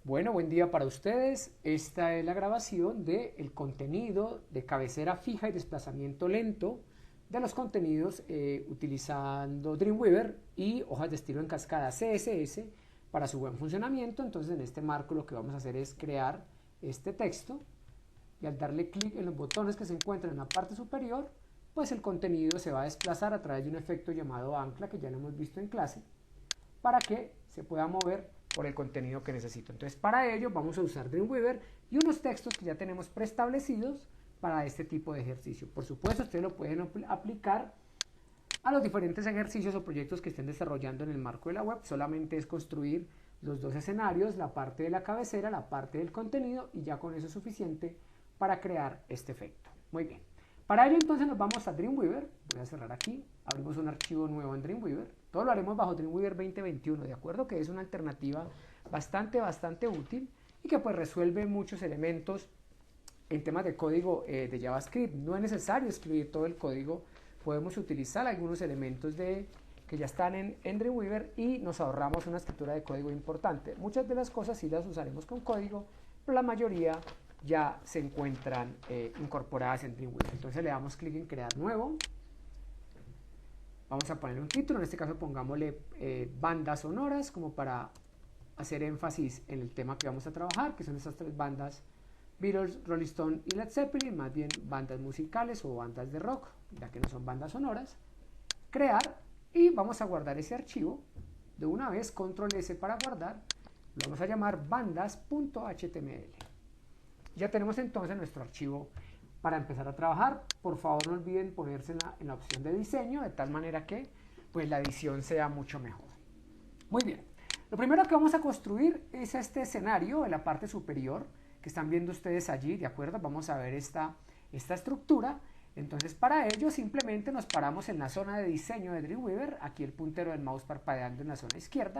Bueno, buen día para ustedes. Esta es la grabación del contenido de cabecera fija y desplazamiento lento de los contenidos utilizando Dreamweaver y hojas de estilo en cascada CSS para su buen funcionamiento. Entonces, en este marco lo que vamos a hacer es crear este texto y al darle clic en los botones que se encuentran en la parte superior, pues el contenido se va a desplazar a través de un efecto llamado ancla que ya lo hemos visto en clase para que se pueda mover por el contenido que necesito. Entonces, para ello vamos a usar Dreamweaver y unos textos que ya tenemos preestablecidos para este tipo de ejercicio. Por supuesto, ustedes lo pueden aplicar a los diferentes ejercicios o proyectos que estén desarrollando en el marco de la web. Solamente es construir los dos escenarios, la parte de la cabecera, la parte del contenido, y ya con eso es suficiente para crear este efecto. Muy bien. Para ello entonces nos vamos a Dreamweaver. Voy a cerrar aquí. Abrimos un archivo nuevo en Dreamweaver. Todo lo haremos bajo Dreamweaver 2021, ¿de acuerdo? Que es una alternativa bastante útil y que pues resuelve muchos elementos en temas de código de JavaScript. No es necesario escribir todo el código. Podemos utilizar algunos elementos que ya están en Dreamweaver y nos ahorramos una escritura de código importante. Muchas de las cosas sí las usaremos con código, pero la mayoría ya se encuentran incorporadas en Dreamweaver. Entonces le damos clic en crear nuevo. Vamos a ponerle un título, en este caso pongámosle bandas sonoras, como para hacer énfasis en el tema que vamos a trabajar, que son estas tres bandas: Beatles, Rolling Stone y Led Zeppelin, más bien bandas musicales o bandas de rock, ya que no son bandas sonoras. Crear, y vamos a guardar ese archivo. De una vez, control S para guardar, lo vamos a llamar bandas.html. Ya tenemos entonces nuestro archivo para empezar a trabajar. Por favor, no olviden ponerse en la opción de diseño, de tal manera que pues, la edición sea mucho mejor. Muy bien. Lo primero que vamos a construir es este escenario en la parte superior que están viendo ustedes allí, ¿de acuerdo? Vamos a ver esta estructura. Entonces, para ello simplemente nos paramos en la zona de diseño de Dreamweaver, aquí el puntero del mouse parpadeando en la zona izquierda,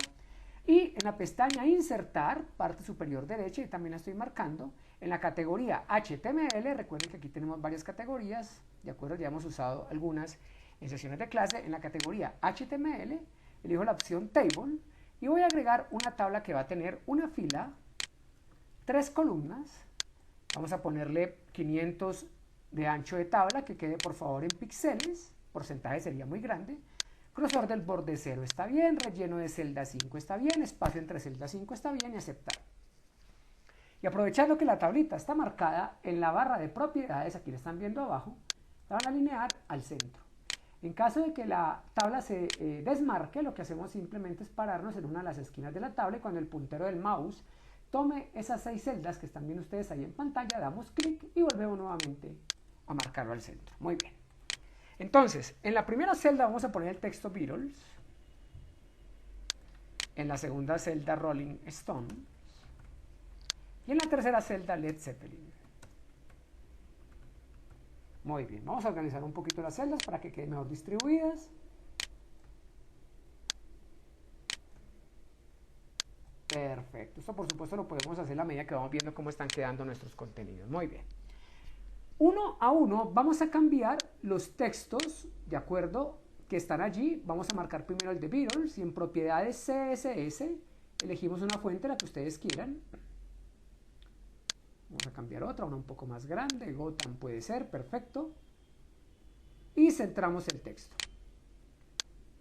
y en la pestaña insertar, parte superior derecha, y también la estoy marcando, en la categoría HTML, recuerden que aquí tenemos varias categorías, ¿de acuerdo? Ya hemos usado algunas en sesiones de clase. En la categoría HTML, elijo la opción Table, y voy a agregar una tabla que va a tener una fila, 3 columnas, vamos a ponerle 500 de ancho de tabla, que quede por favor en píxeles, porcentaje sería muy grande. Grosor del borde 0 está bien, relleno de celda 5 está bien, espacio entre celda 5 está bien y aceptar. Y aprovechando que la tablita está marcada en la barra de propiedades, aquí la están viendo abajo, la van a alinear al centro. En caso de que la tabla se desmarque, lo que hacemos simplemente es pararnos en una de las esquinas de la tabla y cuando el puntero del mouse tome esas 6 celdas que están viendo ustedes ahí en pantalla, damos clic y volvemos nuevamente a marcarlo al centro. Muy bien. Entonces, en la primera celda vamos a poner el texto Beatles. En la segunda celda Rolling Stone. Y en la tercera celda Led Zeppelin. Muy bien, vamos a organizar un poquito las celdas para que queden mejor distribuidas. Perfecto, esto por supuesto lo podemos hacer a medida que vamos viendo cómo están quedando nuestros contenidos. Muy bien. Uno a uno vamos a cambiar los textos, ¿de acuerdo?, que están allí. Vamos a marcar primero el de Beatles y en propiedades CSS elegimos una fuente, la que ustedes quieran. Vamos a cambiar otra, una un poco más grande, Gotham puede ser, perfecto. Y centramos el texto.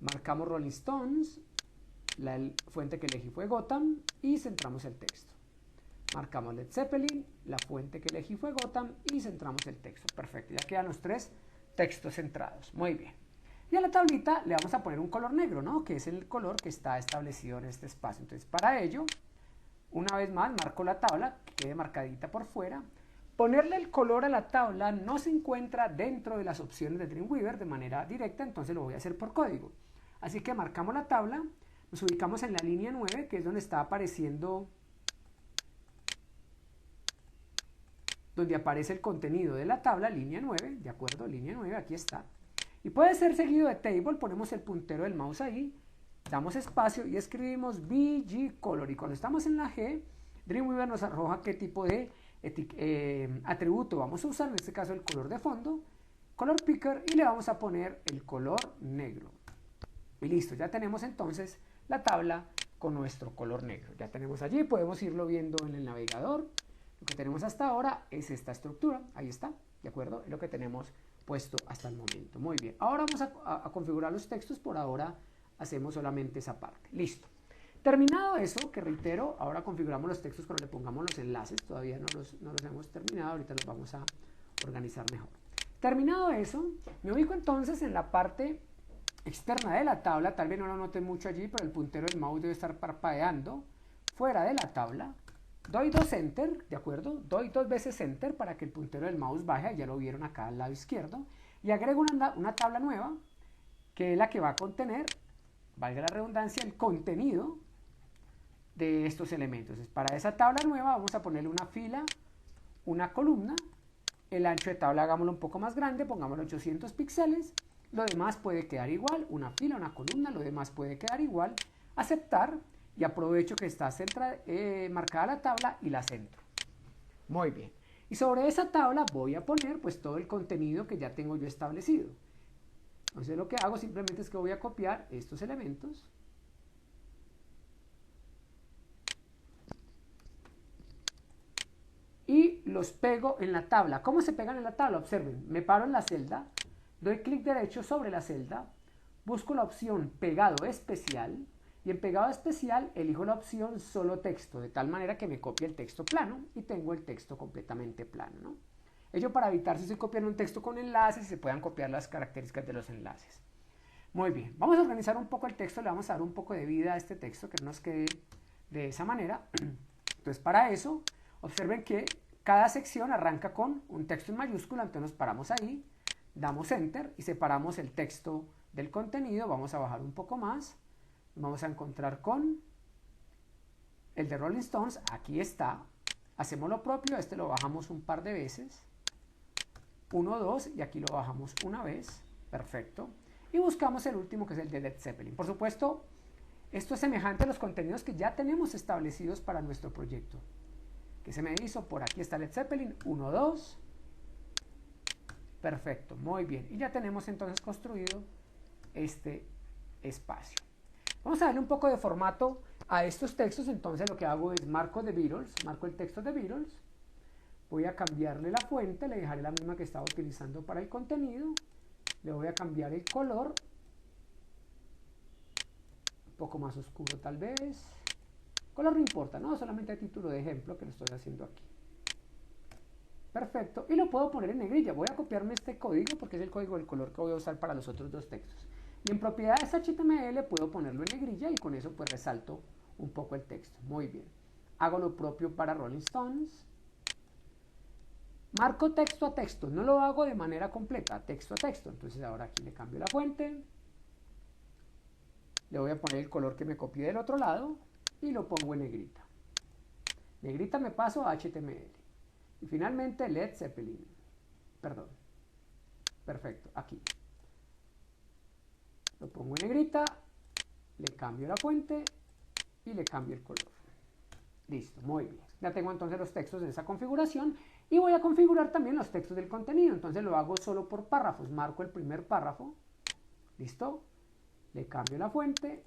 Marcamos Rolling Stones, la fuente que elegí fue Gotham y centramos el texto. Marcamos Led Zeppelin, la fuente que elegí fue Gotham y centramos el texto. Perfecto, ya quedan los 3 textos centrados. Muy bien. Y a la tablita le vamos a poner un color negro, ¿no?, que es el color que está establecido en este espacio. Entonces, para ello, una vez más, marco la tabla, que quede marcadita por fuera. Ponerle el color a la tabla no se encuentra dentro de las opciones de Dreamweaver de manera directa, entonces lo voy a hacer por código. Así que marcamos la tabla, nos ubicamos en la línea 9, que es donde está apareciendo, donde aparece el contenido de la tabla, línea 9, ¿de acuerdo? Línea 9, aquí está. Y puede ser seguido de table, ponemos el puntero del mouse ahí, damos espacio y escribimos BG Color. Y cuando estamos en la G, Dreamweaver nos arroja qué tipo de atributo vamos a usar, en este caso el color de fondo, color picker, y le vamos a poner el color negro. Y listo, ya tenemos entonces la tabla con nuestro color negro. Ya tenemos allí, podemos irlo viendo en el navegador. Lo que tenemos hasta ahora es esta estructura, ahí está, ¿de acuerdo? Es lo que tenemos puesto hasta el momento. Muy bien, ahora vamos a configurar los textos. Por ahora hacemos solamente esa parte. Listo. Terminado eso, que reitero, ahora configuramos los textos cuando le pongamos los enlaces. Todavía no los hemos terminado, ahorita los vamos a organizar mejor. Terminado eso, me ubico entonces en la parte externa de la tabla. Tal vez no lo noten mucho allí, pero el puntero del mouse debe estar parpadeando. Fuera de la tabla, doy 2 enter, ¿de acuerdo? Doy 2 veces enter para que el puntero del mouse baje, ya lo vieron acá al lado izquierdo, y agrego una tabla nueva, que es la que va a contener, valga la redundancia, el contenido de estos elementos. Entonces, para esa tabla nueva vamos a ponerle una fila, una columna. El ancho de tabla hagámoslo un poco más grande, pongámoslo 800 píxeles. Lo demás puede quedar igual, una fila, una columna, lo demás puede quedar igual. Aceptar, y aprovecho que está marcada la tabla y la centro. Muy bien. Y sobre esa tabla voy a poner pues todo el contenido que ya tengo yo establecido. Entonces lo que hago simplemente es que voy a copiar estos elementos. Y los pego en la tabla. ¿Cómo se pegan en la tabla? Observen, me paro en la celda, doy clic derecho sobre la celda, busco la opción pegado especial y en pegado especial elijo la opción solo texto, de tal manera que me copie el texto plano y tengo el texto completamente plano, ¿no? Ello para evitar, si estoy copiando un texto con enlaces, se puedan copiar las características de los enlaces. Muy bien, vamos a organizar un poco el texto, le vamos a dar un poco de vida a este texto, que no nos quede de esa manera. Entonces, para eso, observen que cada sección arranca con un texto en mayúscula, entonces nos paramos ahí, damos enter y separamos el texto del contenido. Vamos a bajar un poco más, vamos a encontrar con el de Rolling Stones, aquí está. Hacemos lo propio, este lo bajamos un par de veces, 1, 2, y aquí lo bajamos una vez, perfecto. Y buscamos el último, que es el de Led Zeppelin. Por supuesto, esto es semejante a los contenidos que ya tenemos establecidos para nuestro proyecto. Que se me hizo, por aquí está Led Zeppelin, 1, 2, perfecto, muy bien. Y ya tenemos entonces construido este espacio. Vamos a darle un poco de formato a estos textos. Entonces lo que hago es marco The Beatles, marco el texto de Beatles, voy a cambiarle la fuente, le dejaré la misma que estaba utilizando para el contenido, le voy a cambiar el color, un poco más oscuro tal vez, color no importa, no, solamente a título de ejemplo que lo estoy haciendo aquí. Perfecto, y lo puedo poner en negrilla. Voy a copiarme este código porque es el código del color que voy a usar para los otros dos textos. Y en propiedades HTML puedo ponerlo en negrilla y con eso pues resalto un poco el texto. Muy bien. Hago lo propio para Rolling Stones. Marco texto a texto. No lo hago de manera completa, texto a texto. Entonces ahora aquí le cambio la fuente. Le voy a poner el color que me copié del otro lado y lo pongo en negrita. Negrita me paso a HTML. Y finalmente Led Zeppelin. Perdón. Perfecto, aquí. Lo pongo en negrita, le cambio la fuente y le cambio el color. Listo, muy bien. Ya tengo entonces los textos en esa configuración y voy a configurar también los textos del contenido. Entonces lo hago solo por párrafos. Marco el primer párrafo. Listo. Le cambio la fuente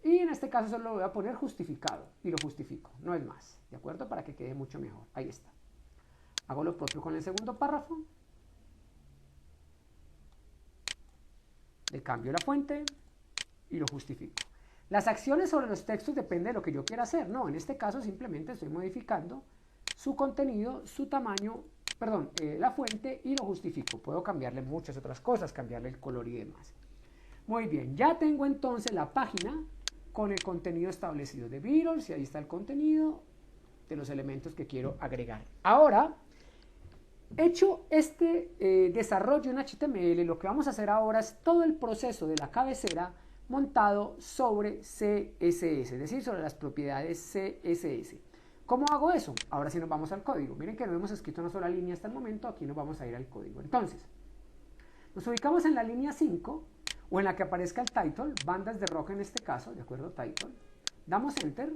y en este caso solo lo voy a poner justificado y lo justifico. No es más. ¿De acuerdo? Para que quede mucho mejor. Ahí está. Hago lo propio con el segundo párrafo. Le cambio la fuente y lo justifico. Las acciones sobre los textos dependen de lo que yo quiera hacer. No, en este caso simplemente estoy modificando su contenido, su tamaño, perdón, la fuente y lo justifico. Puedo cambiarle muchas otras cosas, cambiarle el color y demás. Muy bien, ya tengo entonces la página con el contenido establecido de Beatles y ahí está el contenido de los elementos que quiero agregar. Ahora, hecho este desarrollo en HTML, lo que vamos a hacer ahora es todo el proceso de la cabecera montado sobre CSS, es decir, sobre las propiedades CSS. ¿Cómo hago eso? Ahora sí nos vamos al código. Miren que no hemos escrito una sola línea hasta el momento, aquí nos vamos a ir al código. Entonces, nos ubicamos en la línea 5, o en la que aparezca el title, bandas de rock en este caso, ¿de acuerdo? Title. Damos enter.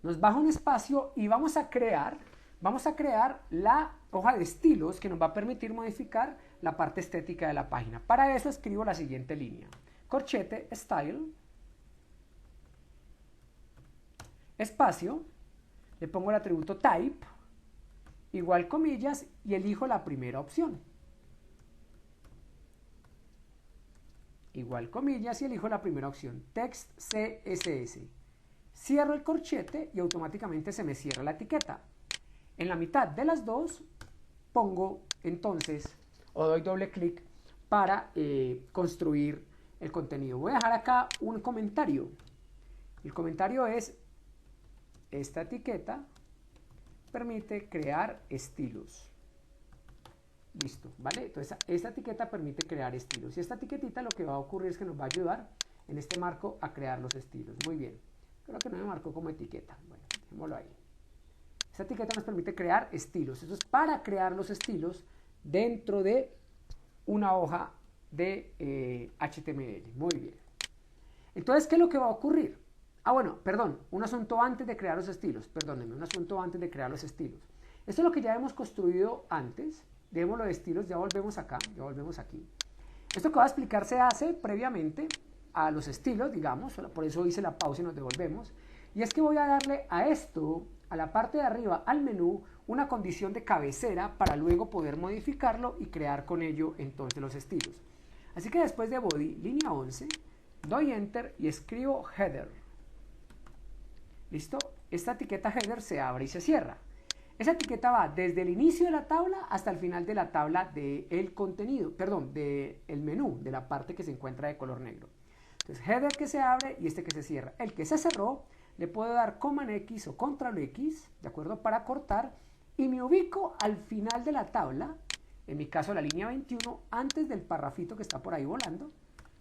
Nos baja un espacio y vamos a crear la hoja de estilos que nos va a permitir modificar la parte estética de la página. Para eso escribo la siguiente línea. corchete, style, espacio, le pongo el atributo type, igual comillas, y elijo la primera opción. Igual comillas y elijo la primera opción, text CSS. Cierro el corchete y automáticamente se me cierra la etiqueta. En la mitad de las dos pongo entonces, o doy doble clic para construir el contenido. Voy a dejar acá un comentario. El comentario es, esta etiqueta permite crear estilos. Listo, ¿vale? Entonces, esta etiqueta permite crear estilos. Y esta etiquetita lo que va a ocurrir es que nos va a ayudar en este marco a crear los estilos. Muy bien. Creo que no me marcó como etiqueta. Bueno, dejémoslo ahí. Esta etiqueta nos permite crear estilos. Eso es para crear los estilos dentro de una hoja de HTML. Muy bien. Entonces, ¿qué es lo que va a ocurrir? Ah, bueno, perdón, un asunto antes de crear los estilos. Perdónenme, un asunto antes de crear los estilos. Esto es lo que ya hemos construido antes. Dejémoslo de estilos, ya volvemos acá, ya volvemos aquí. Esto que voy a explicar se hace previamente a los estilos, digamos, por eso hice la pausa y nos devolvemos. Y es que voy a darle a esto, a la parte de arriba, al menú, una condición de cabecera para luego poder modificarlo y crear con ello entonces los estilos. Así que después de body, línea 11, doy enter y escribo header. ¿Listo? Esta etiqueta header se abre y se cierra. Esa etiqueta va desde el inicio de la tabla hasta el final de la tabla del contenido, perdón, del menú, de la parte que se encuentra de color negro. Entonces, header que se abre y este que se cierra. El que se cerró, le puedo dar Command X o Control X, ¿de acuerdo? Para cortar y me ubico al final de la tabla, en mi caso la línea 21, antes del parrafito que está por ahí volando,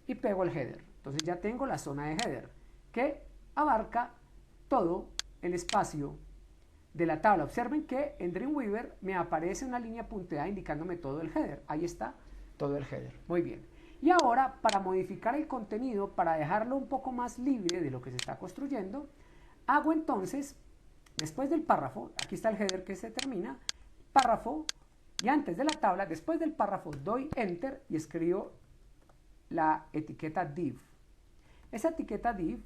y pego el header. Entonces ya tengo la zona de header, que abarca todo el espacio de la tabla. Observen que en Dreamweaver me aparece una línea punteada indicándome todo el header. Ahí está todo el header. Muy bien. Y ahora, para modificar el contenido, para dejarlo un poco más libre de lo que se está construyendo, hago entonces, después del párrafo, aquí está el header que se termina, párrafo, y antes de la tabla, después del párrafo, doy enter y escribo la etiqueta div. Esa etiqueta div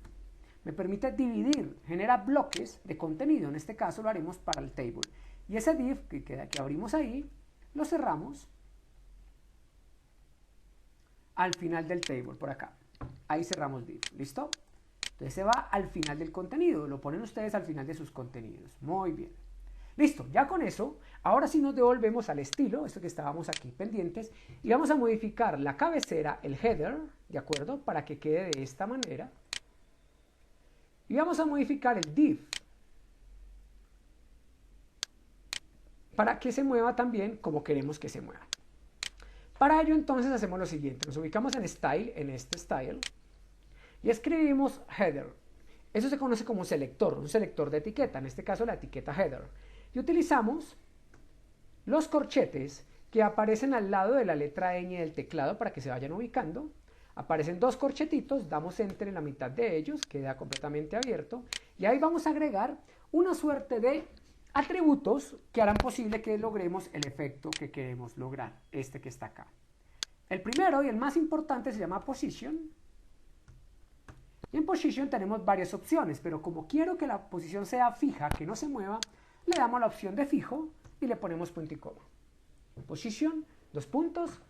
me permite dividir, genera bloques de contenido. En este caso lo haremos para el table. Y ese div que abrimos ahí, lo cerramos al final del table, por acá. Ahí cerramos div. ¿Listo? Entonces se va al final del contenido. Lo ponen ustedes al final de sus contenidos. Muy bien. Listo, ya con eso, ahora sí nos devolvemos al estilo, esto que estábamos aquí pendientes, y vamos a modificar la cabecera, el header, ¿de acuerdo? Para que quede de esta manera. Y vamos a modificar el div para que se mueva también como queremos que se mueva. Para ello entonces hacemos lo siguiente, nos ubicamos en Style, en este Style, y escribimos Header. Eso se conoce como un selector de etiqueta, en este caso la etiqueta Header. Y utilizamos los corchetes que aparecen al lado de la letra ñ del teclado para que se vayan ubicando. Aparecen dos corchetitos, damos enter en la mitad de ellos, queda completamente abierto, y ahí vamos a agregar una suerte de atributos que harán posible que logremos el efecto que queremos lograr, este que está acá. El primero y el más importante se llama Position, y en Position tenemos varias opciones, pero como quiero que la posición sea fija, que no se mueva, le damos la opción de fijo y le ponemos punto y coma. Position, dos puntos,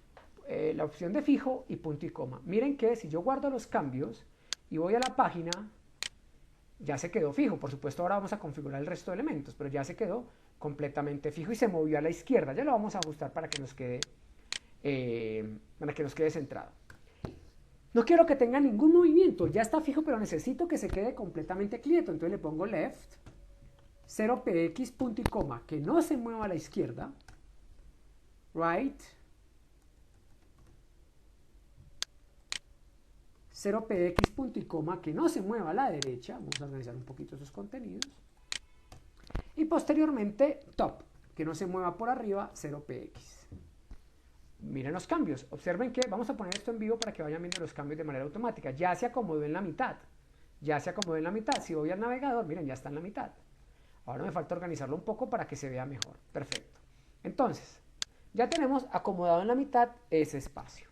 la opción de fijo y punto y coma. Miren que si yo guardo los cambios y voy a la página, ya se quedó fijo. Por supuesto ahora vamos a configurar el resto de elementos, pero ya se quedó completamente fijo y se movió a la izquierda. Ya lo vamos a ajustar para que nos quede centrado. No quiero que tenga ningún movimiento, ya está fijo, pero necesito que se quede completamente quieto. Entonces le pongo left, 0px, punto y coma, que no se mueva a la izquierda, right, 0px, punto y coma, que no se mueva a la derecha. Vamos a organizar un poquito esos contenidos. Y posteriormente top, que no se mueva por arriba, 0px. Miren los cambios. Observen que vamos a poner esto en vivo para que vayan viendo los cambios de manera automática. Ya se acomodó en la mitad. Ya se acomodó en la mitad. Si voy al navegador, miren, ya está en la mitad. Ahora me falta organizarlo un poco para que se vea mejor. Perfecto. Entonces, ya tenemos acomodado en la mitad ese espacio.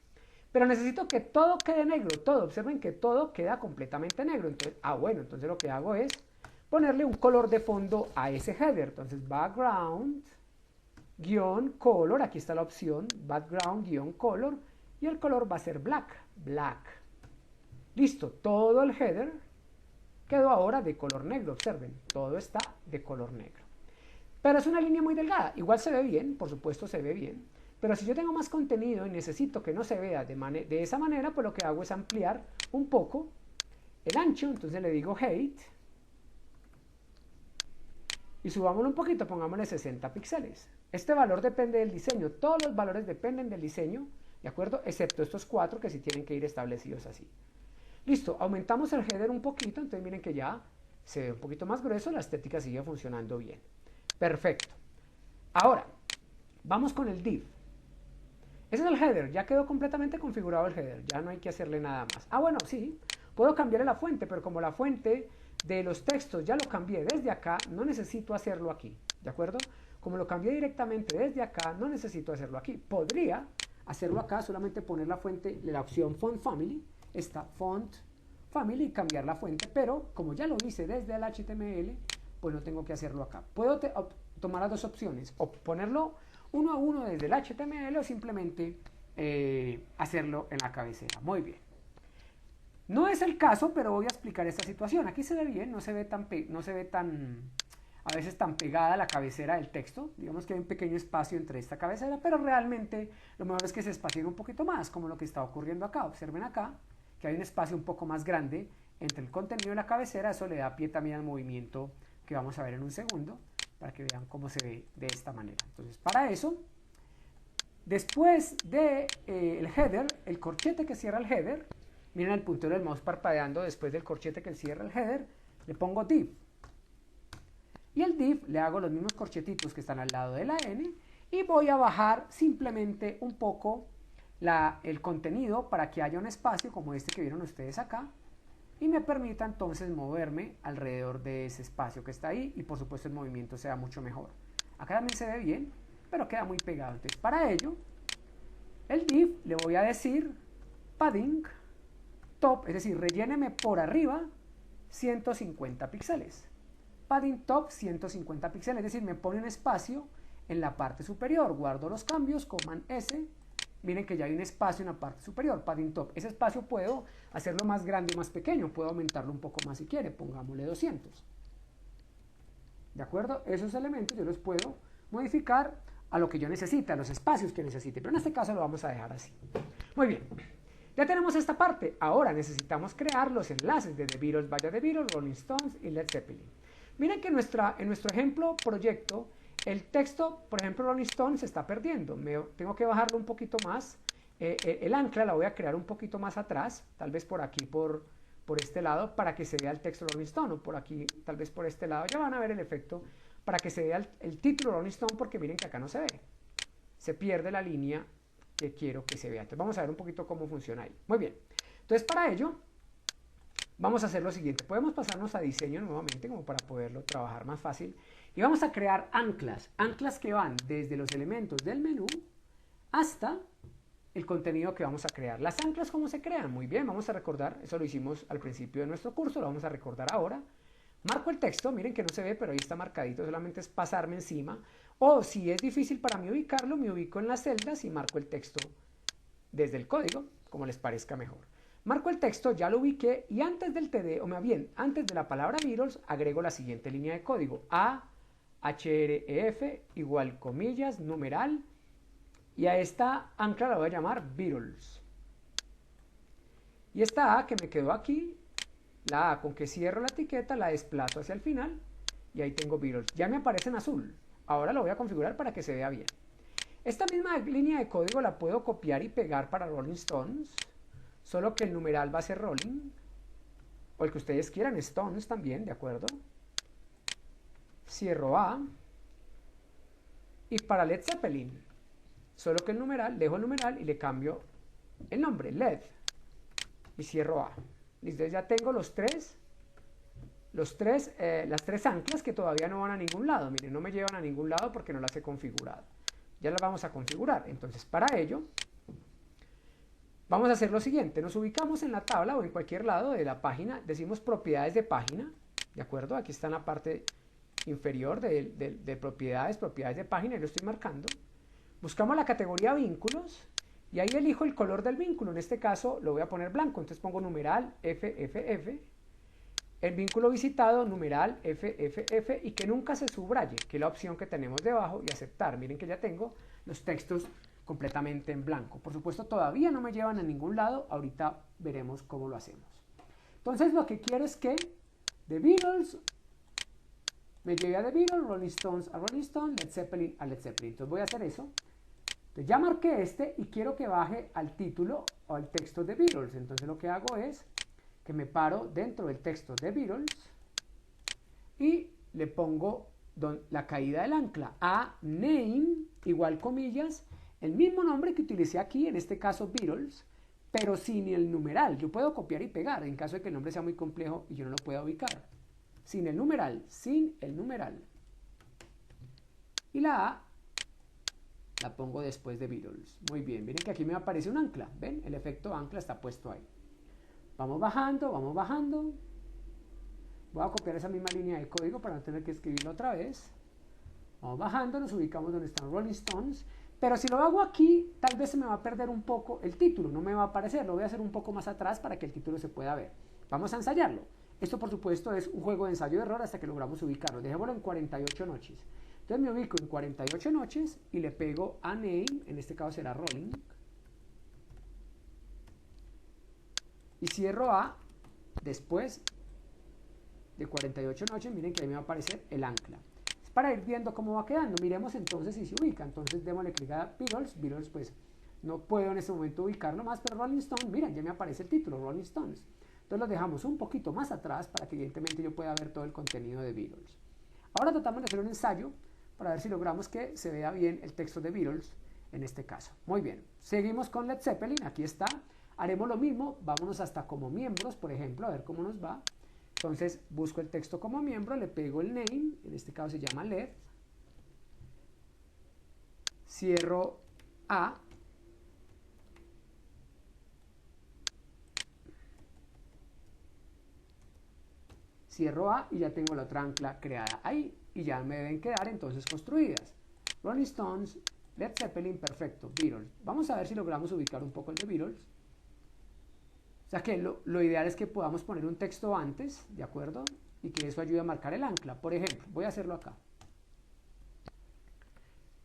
Pero necesito que todo quede negro, todo. Observen que todo queda completamente negro. Entonces, bueno, entonces lo que hago es ponerle un color de fondo a ese header. Entonces, background, guión, color, aquí está la opción, background, guión, color, y el color va a ser black, black. Listo, todo el header quedó ahora de color negro, observen, todo está de color negro. Pero es una línea muy delgada, igual se ve bien, por supuesto se ve bien, pero si yo tengo más contenido y necesito que no se vea de esa manera, pues lo que hago es ampliar un poco el ancho, entonces le digo height, y subámoslo un poquito, pongámosle 60 píxeles. Este valor depende del diseño, todos los valores dependen del diseño, ¿de acuerdo? Excepto estos 4 que sí tienen que ir establecidos así. Listo, aumentamos el header un poquito, entonces miren que ya se ve un poquito más grueso, la estética sigue funcionando bien. Perfecto. Ahora, vamos con el div. Ese es el header, ya quedó completamente configurado el header, ya no hay que hacerle nada más. Bueno, sí, puedo cambiarle la fuente, pero como la fuente de los textos ya lo cambié desde acá, no necesito hacerlo aquí, ¿de acuerdo? Como lo cambié directamente desde acá, no necesito hacerlo aquí. Podría hacerlo acá, solamente poner la fuente, la opción Font Family, esta Font Family y cambiar la fuente, pero como ya lo hice desde el HTML, pues no tengo que hacerlo acá. Puedo tomar las dos opciones, o ponerlo uno a uno desde el HTML o simplemente hacerlo en la cabecera. Muy bien. No es el caso, pero voy a explicar esta situación. Aquí se ve bien, no se ve tan a veces tan pegada la cabecera del texto. Digamos que hay un pequeño espacio entre esta cabecera, pero realmente lo mejor es que se espacien un poquito más, como lo que está ocurriendo acá. Observen acá que hay un espacio un poco más grande entre el contenido y la cabecera. Eso le da pie también al movimiento que vamos a ver en un segundo, para que vean cómo se ve de esta manera. Entonces, para eso, después del header, el corchete que cierra el header, miren el puntero del mouse parpadeando después del corchete que cierra el header, le pongo div. Y el div le hago los mismos corchetitos que están al lado de la n y voy a bajar simplemente un poco el contenido para que haya un espacio como este que vieron ustedes acá y me permita entonces moverme alrededor de ese espacio que está ahí y por supuesto el movimiento sea mucho mejor. Acá también se ve bien, pero queda muy pegado. Entonces para ello, el div le voy a decir padding top, es decir, relléneme por arriba 150 píxeles. Padding top 150 píxeles, es decir, me pone un espacio en la parte superior. Guardo los cambios, Command S. Miren que ya hay un espacio en la parte superior, padding top. Ese espacio puedo hacerlo más grande o más pequeño, puedo aumentarlo un poco más si quiere, pongámosle 200. ¿De acuerdo? Esos elementos yo los puedo modificar a lo que yo necesite, a los espacios que necesite, pero en este caso lo vamos a dejar así. Muy bien, ya tenemos esta parte. Ahora necesitamos crear los enlaces de The Beatles, vaya The Beatles, Rolling Stones y Led Zeppelin. Miren que en nuestro ejemplo proyecto, el texto, por ejemplo, Rolling Stones se está perdiendo. Tengo que bajarlo un poquito más. El ancla la voy a crear un poquito más atrás, tal vez por aquí, por este lado, para que se vea el texto Rolling Stone, o por aquí, tal vez por este lado. Ya van a ver el efecto para que se vea el título Rolling Stone, porque miren que acá no se ve. Se pierde la línea que quiero que se vea. Entonces vamos a ver un poquito cómo funciona ahí. Muy bien. Entonces para ello, vamos a hacer lo siguiente. Podemos pasarnos a diseño nuevamente, como para poderlo trabajar más fácil. Y vamos a crear anclas. Anclas que van desde los elementos del menú hasta el contenido que vamos a crear. Las anclas, ¿cómo se crean? Muy bien, vamos a recordar. Eso lo hicimos al principio de nuestro curso. Lo vamos a recordar ahora. Marco el texto. Miren que no se ve, pero ahí está marcadito. Solamente es pasarme encima. O si es difícil para mí ubicarlo, me ubico en las celdas y marco el texto desde el código, como les parezca mejor. Marco el texto, ya lo ubiqué y antes del TD, o más bien, antes de la palabra Beatles, agrego la siguiente línea de código. A, href, igual comillas, numeral, y a esta ancla la voy a llamar Beatles. Y esta A que me quedó aquí, la A con que cierro la etiqueta, la desplazo hacia el final, y ahí tengo Beatles. Ya me aparece en azul. Ahora lo voy a configurar para que se vea bien. Esta misma línea de código la puedo copiar y pegar para Rolling Stones, solo que el numeral va a ser Rolling, o el que ustedes quieran, Stones también, ¿de acuerdo? Cierro A. Y para Led Zeppelin, solo que el numeral, dejo el numeral y le cambio el nombre, Led, y cierro A. Listo, ya tengo las tres anclas que todavía no van a ningún lado. Miren, no me llevan a ningún lado porque no las he configurado. Ya las vamos a configurar. Entonces, para ello, Vamos a hacer lo siguiente, nos ubicamos en la tabla o en cualquier lado de la página, decimos propiedades de página, ¿de acuerdo? Aquí está en la parte inferior de propiedades de página, y lo estoy marcando. Buscamos la categoría vínculos y ahí elijo el color del vínculo, en este caso lo voy a poner blanco, entonces pongo numeral FFF, el vínculo visitado, numeral FFF, y que nunca se subraye, que es la opción que tenemos debajo, y aceptar. Miren que ya tengo los textos completamente en blanco. Por supuesto, todavía no me llevan a ningún lado, ahorita veremos cómo lo hacemos. Entonces, lo que quiero es que The Beatles me lleve a The Beatles, Rolling Stones a Rolling Stones, Led Zeppelin a Led Zeppelin. Entonces voy a hacer eso. Entonces ya marqué este y quiero que baje al título o al texto de Beatles. Entonces lo que hago es que me paro dentro del texto de Beatles y le pongo la caída del ancla a name igual comillas, el mismo nombre que utilicé aquí, en este caso Beatles, pero sin el numeral. Yo puedo copiar y pegar en caso de que el nombre sea muy complejo y yo no lo pueda ubicar. Sin el numeral, sin el numeral. Y la A la pongo después de Beatles. Muy bien, miren que aquí me aparece un ancla. ¿Ven? El efecto ancla está puesto ahí. Vamos bajando, vamos bajando. Voy a copiar esa misma línea de código para no tener que escribirlo otra vez. Vamos bajando, nos ubicamos donde están Rolling Stones. Pero si lo hago aquí, tal vez se me va a perder un poco el título. No me va a aparecer. Lo voy a hacer un poco más atrás para que el título se pueda ver. Vamos a ensayarlo. Esto, por supuesto, es un juego de ensayo de error hasta que logramos ubicarlo. Dejémoslo en 48 noches. Entonces me ubico en 48 noches y le pego a name. En este caso será Rolling. Y cierro A después de 48 noches. Miren que ahí me va a aparecer el ancla. Es para ir viendo cómo va quedando. Miremos entonces si se ubica. Entonces démosle clic a Beatles. Beatles pues no puedo en este momento ubicarlo más, pero Rolling Stone, miren, ya me aparece el título, Rolling Stones. Entonces lo dejamos un poquito más atrás para que evidentemente yo pueda ver todo el contenido de Beatles. Ahora tratamos de hacer un ensayo para ver si logramos que se vea bien el texto de Beatles en este caso. Muy bien, seguimos con Led Zeppelin, aquí está. Haremos lo mismo, vámonos hasta como miembros, por ejemplo, a ver cómo nos va. Entonces busco el texto como miembro, le pego el name, en este caso se llama Led. Cierro A. Cierro A y ya tengo la otra ancla creada ahí y ya me deben quedar entonces construidas. Rolling Stones, Led Zeppelin, perfecto, Beatles. Vamos a ver si logramos ubicar un poco el de Beatles. O sea que lo ideal es que podamos poner un texto antes, ¿de acuerdo? Y que eso ayude a marcar el ancla. Por ejemplo, voy a hacerlo acá.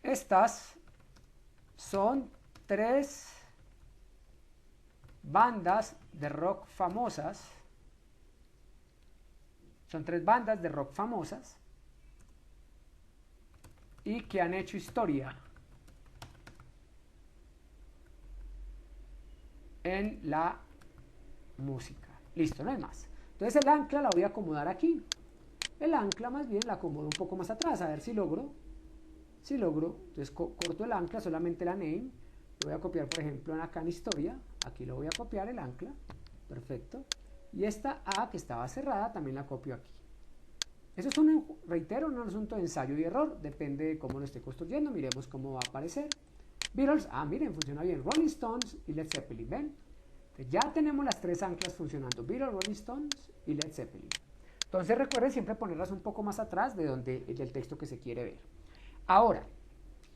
Estas son 3 bandas de rock famosas. Son 3 bandas de rock famosas y que han hecho historia en la música. Listo, no hay más. Entonces el ancla la voy a acomodar aquí. El ancla más bien la acomodo un poco más atrás, a ver si logro. Si logro, entonces corto el ancla, solamente la name. Lo voy a copiar, por ejemplo, acá en historia. Aquí lo voy a copiar el ancla. Perfecto. Y esta A que estaba cerrada también la copio aquí. Eso es reitero, un asunto de ensayo y error. Depende de cómo lo esté construyendo. Miremos cómo va a aparecer. Beatles, miren, funciona bien. Rolling Stones y Led Zeppelin, ¿ven? Entonces ya tenemos las 3 anclas funcionando. Beatles, Rolling Stones y Led Zeppelin. Entonces recuerden siempre ponerlas un poco más atrás del texto que se quiere ver. Ahora,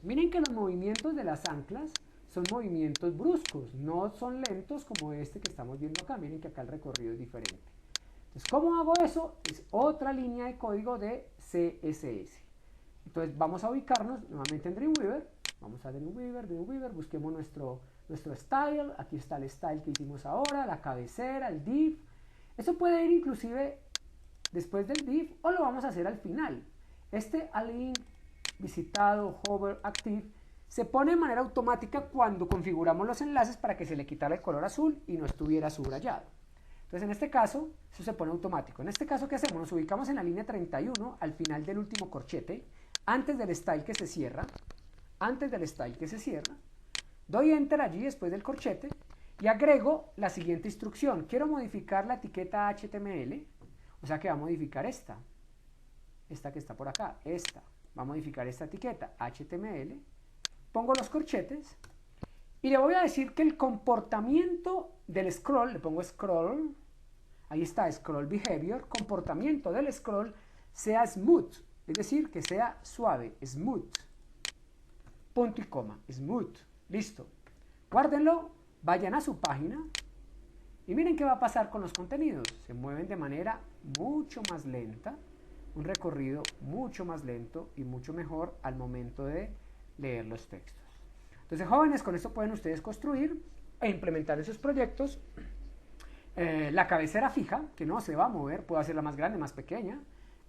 miren que los movimientos de las anclas son movimientos bruscos, no son lentos como este que estamos viendo acá. Miren que acá el recorrido es diferente. Entonces, ¿cómo hago eso? Es otra línea de código de CSS. Entonces, vamos a ubicarnos nuevamente en Dreamweaver. Vamos a Dreamweaver, busquemos nuestro style. Aquí está el style que hicimos ahora, la cabecera, el div. Eso puede ir inclusive después del div o lo vamos a hacer al final. Este align, visitado, hover, active, se pone de manera automática cuando configuramos los enlaces para que se le quitara el color azul y no estuviera subrayado. Entonces en este caso, eso se pone automático. En este caso, ¿qué hacemos? Nos ubicamos en la línea 31, al final del último corchete, antes del style que se cierra, doy enter allí después del corchete y agrego la siguiente instrucción. Quiero modificar la etiqueta HTML, o sea que va a modificar esta que está por acá, va a modificar esta etiqueta HTML, pongo los corchetes Y le voy a decir que el comportamiento del scroll, le pongo scroll, ahí está, scroll behavior, comportamiento del scroll sea smooth, es decir, que sea suave, smooth. Punto y coma, smooth, listo. Guárdenlo, vayan a su página y miren qué va a pasar con los contenidos. Se mueven de manera mucho más lenta, un recorrido mucho más lento y mucho mejor al momento de leer los textos. Entonces, jóvenes, con esto pueden ustedes construir e implementar en sus proyectos la cabecera fija, que no se va a mover, puede hacerla más grande, más pequeña,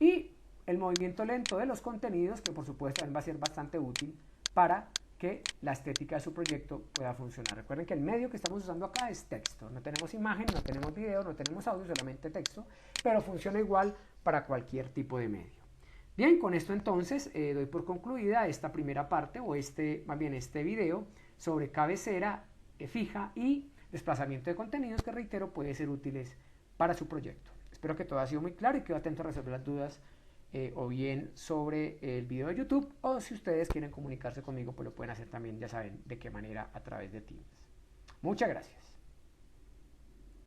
y el movimiento lento de los contenidos, que por supuesto también va a ser bastante útil para que la estética de su proyecto pueda funcionar. Recuerden que el medio que estamos usando acá es texto, no tenemos imagen, no tenemos video, no tenemos audio, solamente texto, pero funciona igual para cualquier tipo de medio. Bien, con esto entonces doy por concluida esta primera parte o más bien este video sobre cabecera fija y desplazamiento de contenidos que reitero puede ser útiles para su proyecto. Espero que todo haya sido muy claro y quedo atento a resolver las dudas o bien sobre el video de YouTube o si ustedes quieren comunicarse conmigo pues lo pueden hacer también, ya saben de qué manera, a través de Teams. Muchas gracias.